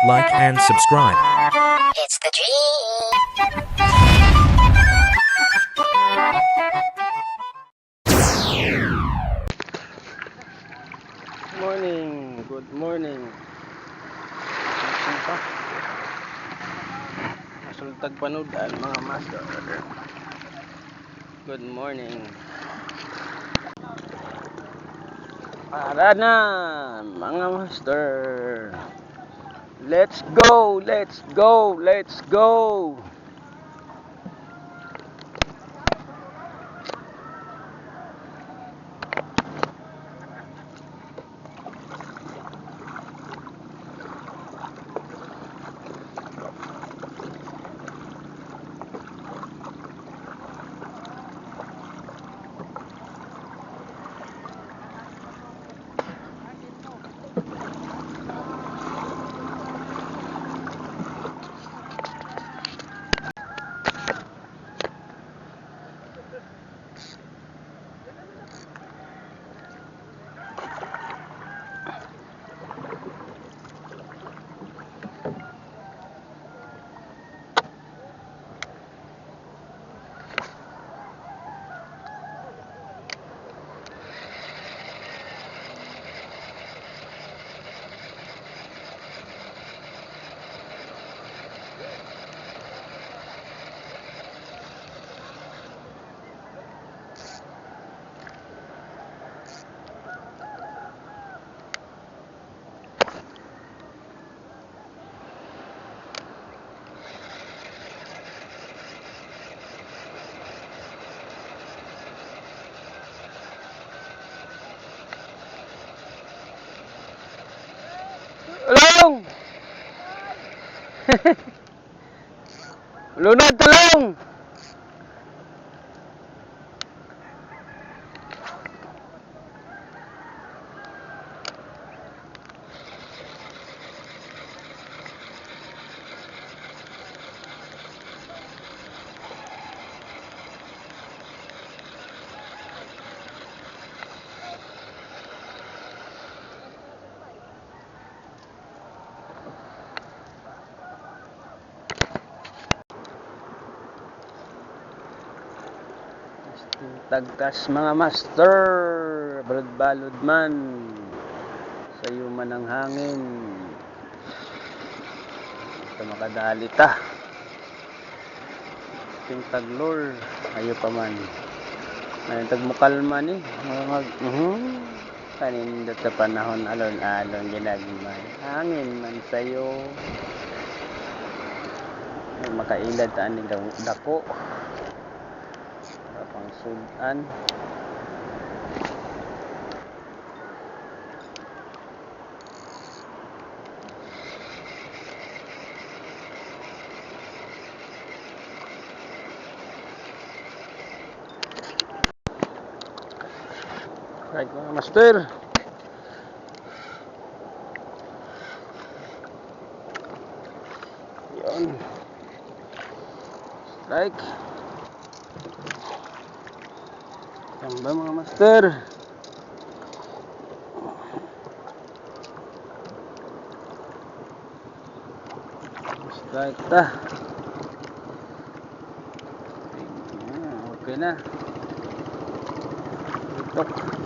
like and subscribe. It's the dream. Morning, good morning. Masultag panudan mga master. Good morning. Para na mga master. Let's go, let's go, let's go. Tulong! Lunod, tulong! Tagkas mga master, balod-balod man sayo man ang hangin ito makadali ta ting taglor ayo pa man may tagmukalma ni kanindot sa panahon alon-alon ginagmay hangin man sayo ay makailad taan ni dako pang sudan right mga master yun strike yan ba mga master strike ta okay na ito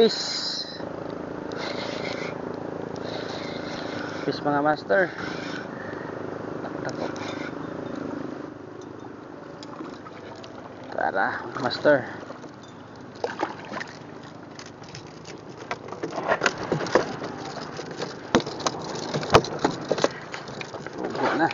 Peace mga master. Tako. Tara, master. Ugo na.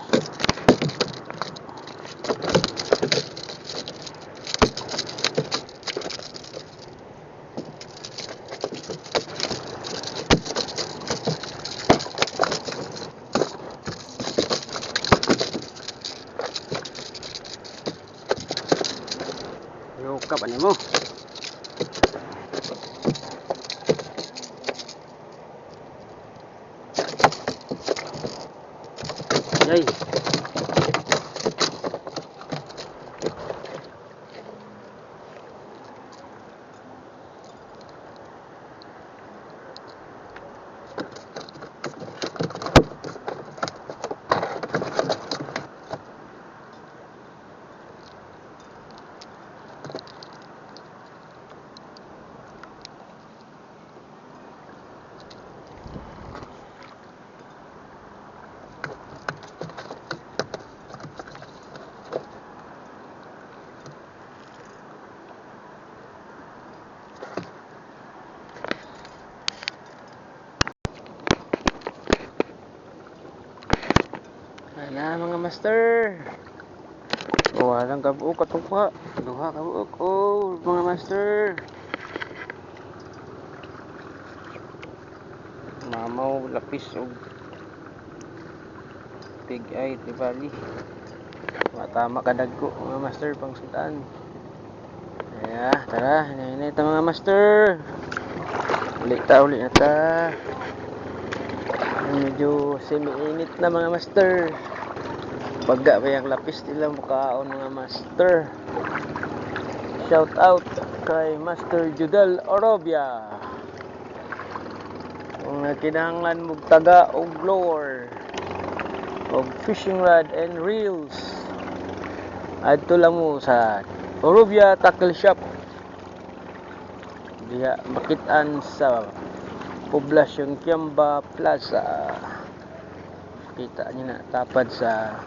Yukap ani mo. Ay. Ayan mga master. Walang kabuok atong pa. Duha kabuok. Oh, mga master. Mamaw lapis og big eye di bali. Matama kadagko mga master pang sudan. Ayan, tara, hinay ta mga master. Uli na ta. Medyo semi-init na mga master. Baga pa yung lapis nila mukhaon mga master. Shout out kay Master Judel Orobia. Kung kinahanglan mong taga og blower og fishing rod and reels, adto lang mo sa Orobia Tackle Shop. Diha makitaan sa Poblasyon Kiamba Plaza. Kita niyo na tapad sa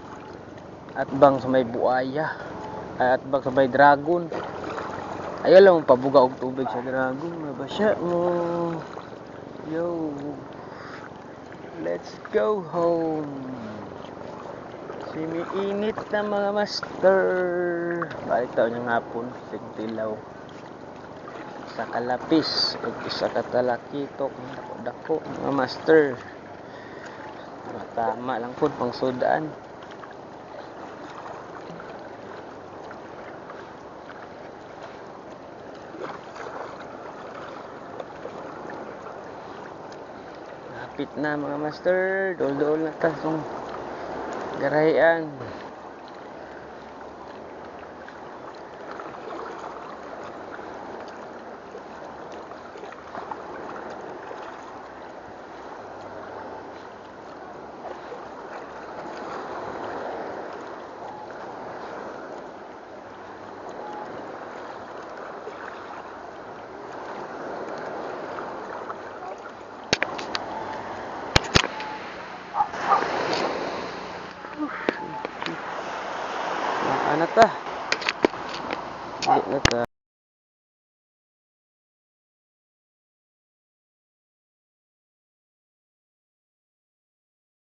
atbang sa may buaya, ay atbang sa may dragon. Ayaw lang pabuga og tubig sa dragon, mabasya mo. Yo, let's go home. Simi-init na mga master. Balik taon yung hapon, sigtilaw sa kalapis ug isa ka talakitok dako mga master. Tama lang pud pang sudan. Lapit na mga master, dol-dol na ta tong garayan. Ano ta? Hindi na ta.